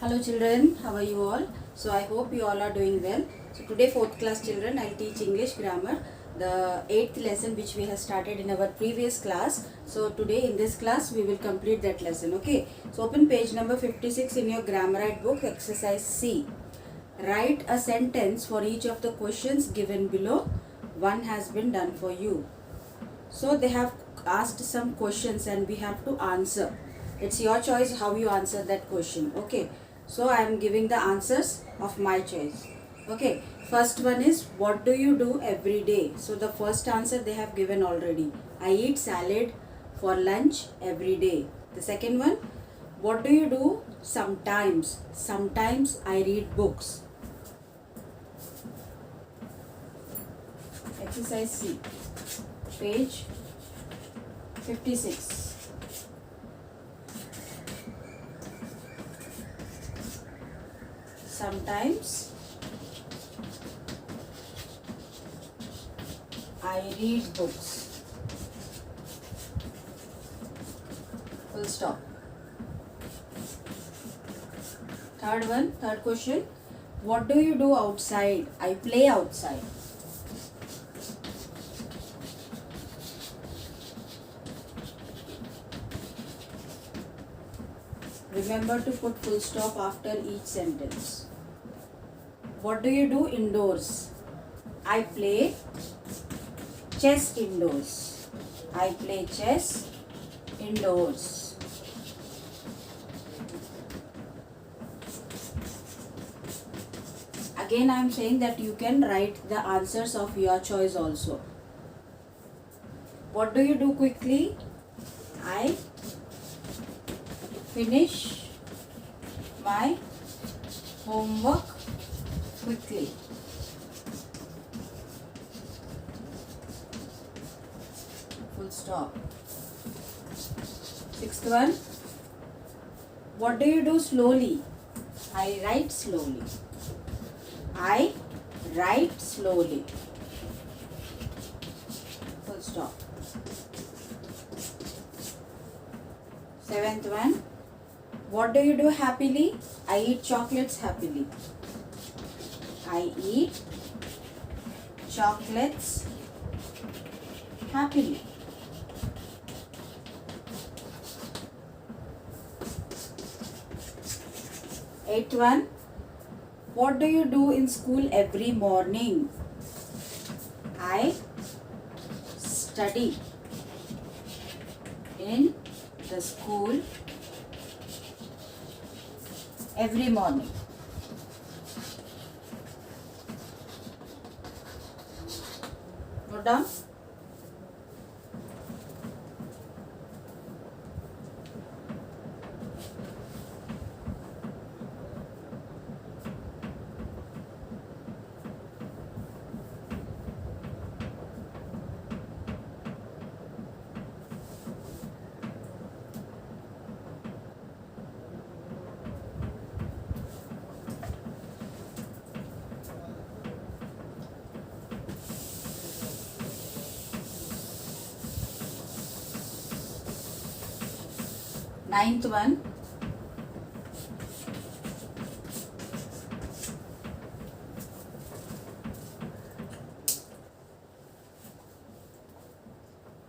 Hello children, how are you all? So I hope you all are doing well. So today 4th class children, I'll teach English grammar, the 8th lesson which we have started in our previous class. So today in this class we will complete that lesson, okay? So open page number 56 in your Grammarite book, exercise C. Write a sentence for each of the questions given below. One has been done for you. So they have asked some questions and we have to answer. It's your choice how you answer that question, okay? So I am giving the answers of my choice. Okay, first one is, what do you do every day? So the first answer they have given already. I eat salad for lunch every day. The second one, what do you do sometimes? Sometimes I read books. Exercise C, page 56. Sometimes I read books. Full stop. Third question. What do you do outside? I play outside. Remember to put full stop after each sentence. What do you do indoors? I play chess indoors. I play chess indoors. Again, I am saying that you can write the answers of your choice also. What do you do quickly? I finish my homework quickly. Full stop. Sixth one. What do you do slowly? I write slowly. I write slowly. Full stop. Seventh one. What do you do happily? I eat chocolates happily. I eat chocolates happily. Eighth one. What do you do in school every morning? I study in the school every morning. Note down. Ninth one.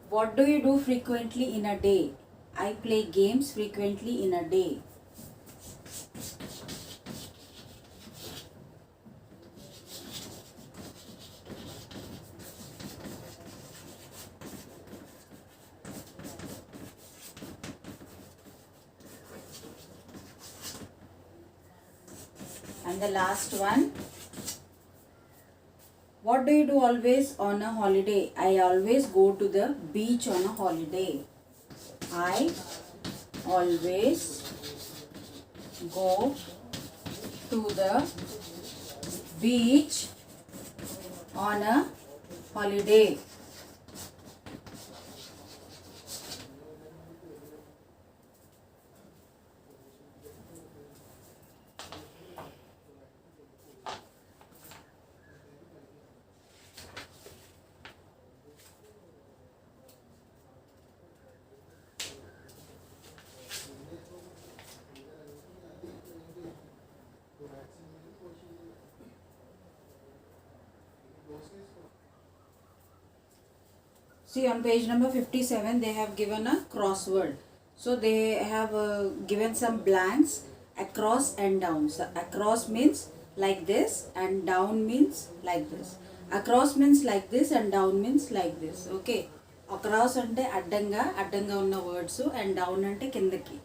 What do you do frequently in a day? I play games frequently in a day. And the last one. What do you do always on a holiday? I always go to the beach on a holiday. I always go to the beach on a holiday. See, on page number 57, they have given a crossword. So they have given some blanks across and down. So across means like this and down means like this. Across means like this and down means like this. Okay. Across ante addanga unna words and down ante kindaki.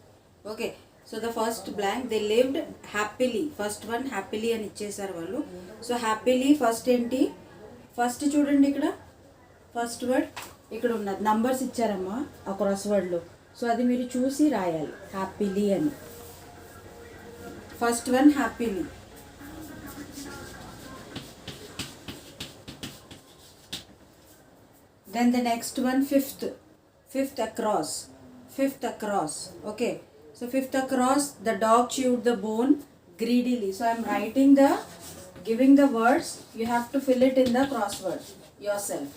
Okay. So the first blank, they lived happily. First one happily అని ఇచ్చేసారు వాళ్ళు. So happily first ఏంటి, first చూడండి ఇక్కడ first word ఇక్కడ ఉన్నది numbers ఇచ్చారమ్మా ఆ cross వర్డ్లో. So అది మీరు చూసి రాయాలి హ్యాపీలీ అని. First one happily. Then the next one fifth across. Okay. So fifth across, the dog chewed the bone greedily. So I am writing giving the words. You have to fill it in the crossword yourself.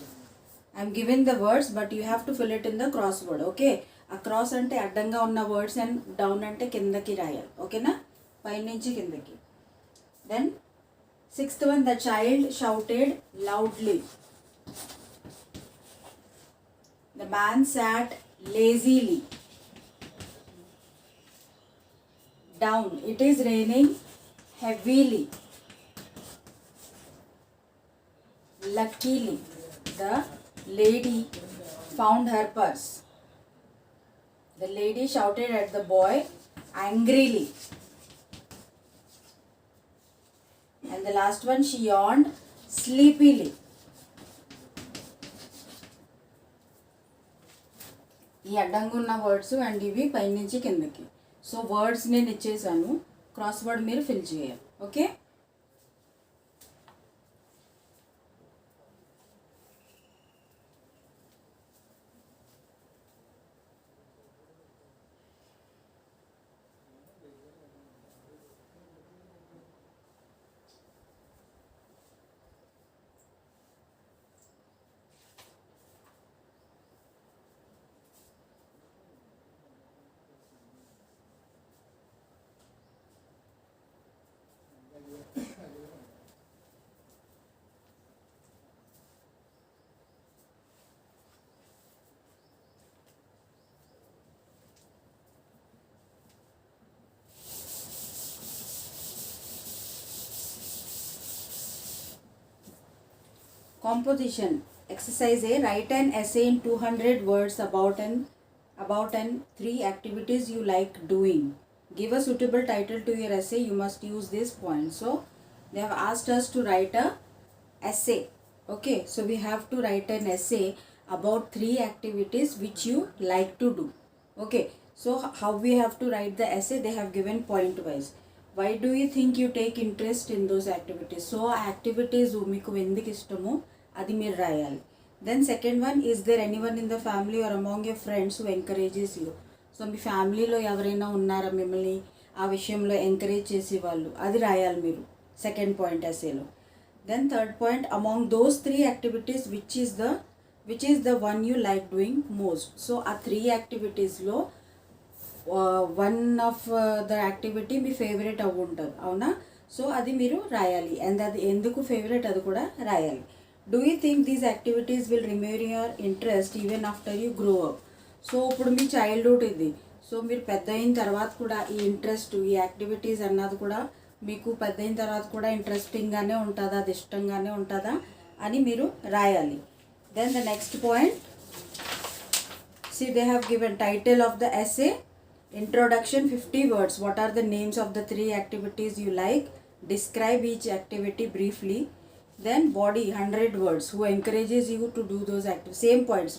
I am giving the words, but you have to fill it in the crossword. Okay. Across ante addanga unna words and down ante kindaki rayal. Okay na? Pai nunchi kindaki. Then sixth one, the child shouted loudly. The man sat lazily. Down, it is raining heavily. Luckily, the lady found her purse. The lady shouted at the boy angrily. And the last one, she yawned sleepily. ఈ అడ్డంగున్న words and ఇవి పైనుంచి కిందకి. So words నేను ఇచ్చేసాను, cross word మీరు fill చేయాలి. Okay. Composition. Exercise A. Write an essay in 200 words about an 3 activities you like doing. Give a suitable title to your essay. You must use this point. So they have asked us to write a essay. Okay. So we have to write an essay about 3 activities which you like to do. Okay. So how we have to write the essay? They have given point wise. Why do you think you take interest in those activities? So activities మీకు ఎందుకు ఇష్టమో అది మీరు రాయాలి. Then second one, is there anyone in the family or among your friends who encourages you. So మీ ఫ్యామిలీలో ఎవరైనా ఉన్నారా మిమ్మల్ని ఆ విషయంలో ఎంకరేజ్ చేసే వాళ్ళు, అది రాయాలి మీరు సెకండ్ పాయింట్ ఎస్సేలో. Then third point, among those 3 activities which is the one you like doing most. So ఆ 3 యాక్టివిటీస్లో వన్ ఆఫ్ ద యాక్టివిటీ మీ ఫేవరెట్ అవ్వు ఉంటుంది, అవునా? సో అది మీరు రాయాలి. అండ్ అది ఎందుకు ఫేవరెట్ అది కూడా రాయాలి. Do you think these activities will remain your interest even after you grow up. So ఇప్పుడు మీ చైల్డ్హుడ్ ఇది, సో మీరు పెద్ద అయిన తర్వాత కూడా ఈ ఇంట్రెస్ట్ ఈ యాక్టివిటీస్ అన్నది కూడా మీకు పెద్ద అయిన తర్వాత కూడా ఇంట్రెస్టింగ్గానే ఉంటుందా, అది ఇష్టంగానే ఉంటుందా అని మీరు రాయాలి. Then the next point, see they have given title of the essay, introduction 50 words. What are the names of the 3 activities you like? Describe each activity briefly. Then body 100 words. Who encourages you to do those activities? Same points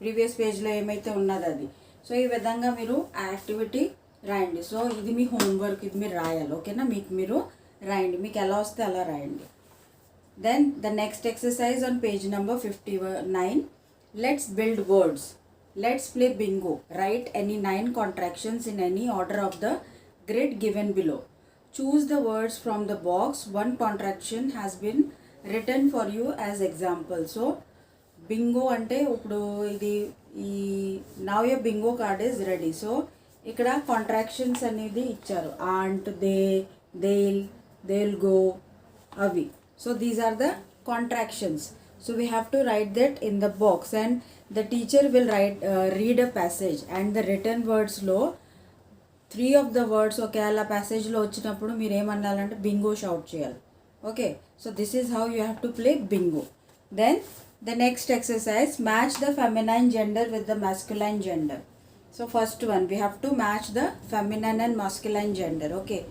previous page లో ఏమైతే ఉన్నది అది. So ఈ విధంగా మీరు ఆ activity రాయండి. So ఇది మీ హోంవర్క్, ఇది మీరు రాయాలి. ఓకేనా? మీకు మీరు రాయండి, మీకు ఎలా వస్తే అలా రాయండి. Then the next exercise on page number 59. Let's build words. Let's play bingo. Write any 9 contractions in any order of the grid given below. Choose the words from the box. One contraction has been written for you as example. So bingo ante uppudu idi now your bingo card is ready. So ikkada contractions anedi icharu. Aunt, they'll go, avi. So these are the contractions. So we have to write that in the box, and the teacher will read a passage, and the written words lo 3 of the words ఒకవేళ ప్యాసేజ్లో వచ్చినప్పుడు మీరు ఏమనాలంటే bingo shout చేయాలి. Okay, so this is how you have to play bingo. Then the next exercise, match the feminine gender with the masculine gender. So first one, we have to match the feminine and masculine gender. Okay,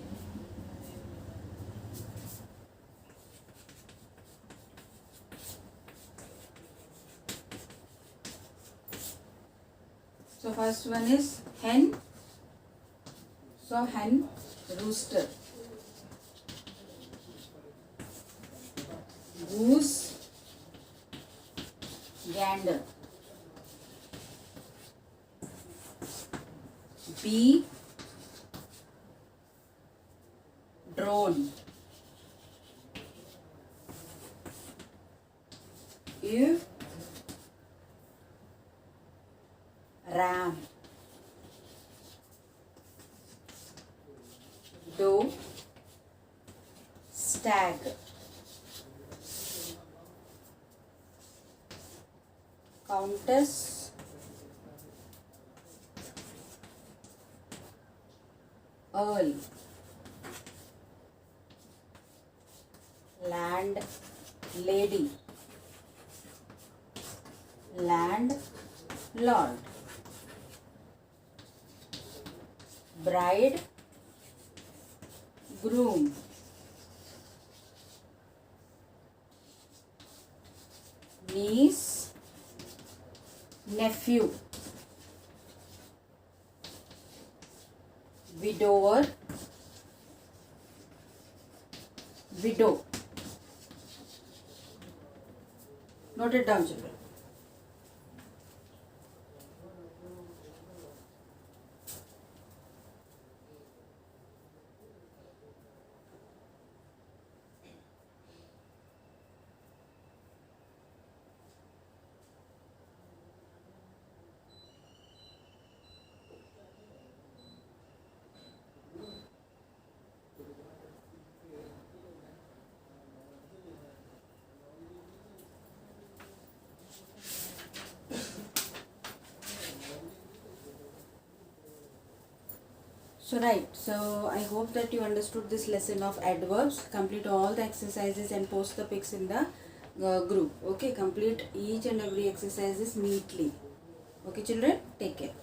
so first one is hen. So hen, rooster. Goose, gander. Bee, drone. Eve, ram. Doe, stag. Countess, earl. Land lady, land lord. Bride, groom. Niece, nephew. Widower, widow. Note it down, children. So right, so I hope that you understood this lesson of adverbs. Complete all the exercises and post the pics in the group. Okay, complete each and every exercises neatly. Okay children, take care.